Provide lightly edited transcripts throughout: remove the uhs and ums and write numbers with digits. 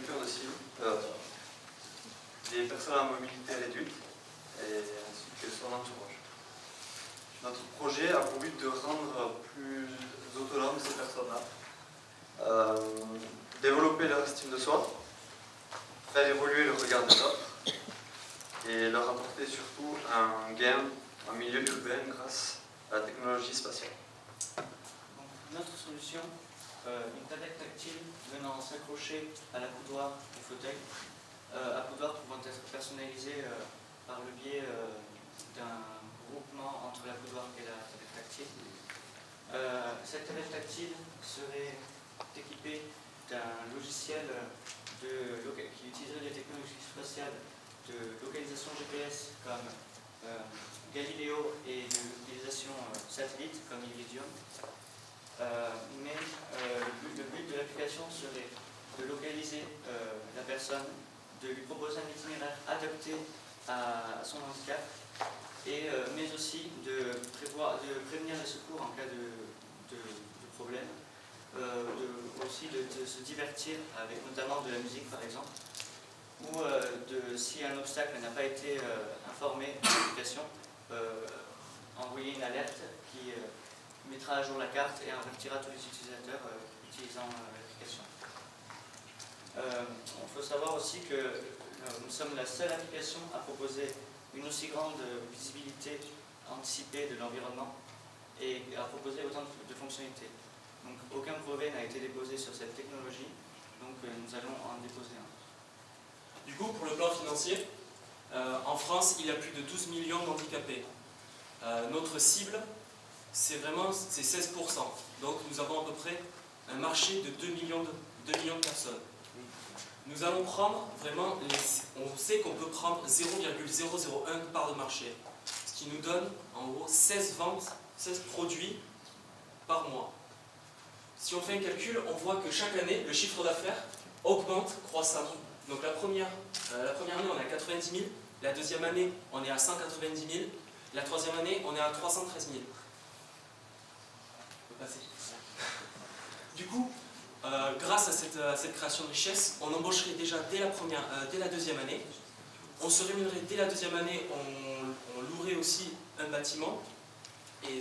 cœur de cible les personnes à mobilité réduite ainsi que son entourage. Notre projet a pour but de rendre plus autonomes ces personnes-là, développer leur estime de soi, faire évoluer le regard des autres et leur apporter surtout un gain en milieu urbain grâce à la technologie spatiale. Donc, notre solution, une tablette tactile venant s'accrocher à la boudoir du fauteuil, à boudoir pouvant être personnalisée par le biais d'un groupement entre la boudoir et la tablette tactile. Cette tablette tactile serait équipée d'un logiciel qui utiliserait des technologies spatiales de localisation GPS comme Galileo et de localisation satellite comme Iridium. Mais le but de l'application serait de localiser la personne, de lui proposer un itinéraire adapté à son handicap, mais aussi de prévenir les secours en cas de problème, aussi de se divertir avec notamment de la musique par exemple, ou si un obstacle n'a pas été informé de l'application, envoyer une alerte qui mettra à jour la carte et avertira tous les utilisateurs utilisant l'application. Il faut savoir aussi que nous sommes la seule application à proposer une aussi grande visibilité anticipée de l'environnement et à proposer autant de fonctionnalités. Donc aucun brevet n'a été déposé sur cette technologie, donc nous allons en déposer un. Du coup, pour le plan financier, en France, il y a plus de 12 millions d'handicapés. Notre cible, c'est 16%. Donc nous avons à peu près un marché de 2 millions de personnes. Nous allons prendre vraiment, on sait qu'on peut prendre 0,001 part de marché, ce qui nous donne en gros 16 ventes, 16 produits par mois. Si on fait un calcul, on voit que chaque année, le chiffre d'affaires augmente croissamment. Donc la première année, on est à 90 000, la deuxième année, on est à 190 000, la troisième année, on est à 313 000. On peut passer. Du coup, grâce à cette création de richesse, on embaucherait déjà dès la deuxième année. On se rémunérerait dès la deuxième année, on louerait aussi un bâtiment. Et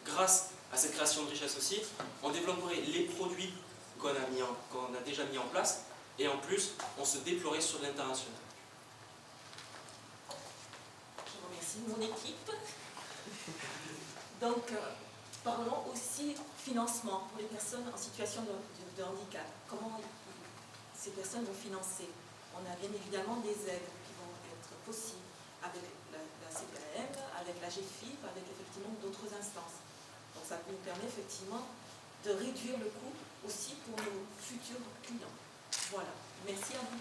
grâce à cette création de richesse aussi, on développerait les produits qu'on a déjà mis en place. Et en plus, on se déploierait sur l'international. Je remercie mon équipe. Donc, parlons aussi financement pour les personnes en situation de handicap. Comment ces personnes vont financer? On a bien évidemment des aides qui vont être possibles avec la CPAM, avec la GFIP, avec effectivement d'autres instances. Donc ça nous permet effectivement de réduire le coût aussi pour nos futurs clients. Voilà. Merci à vous.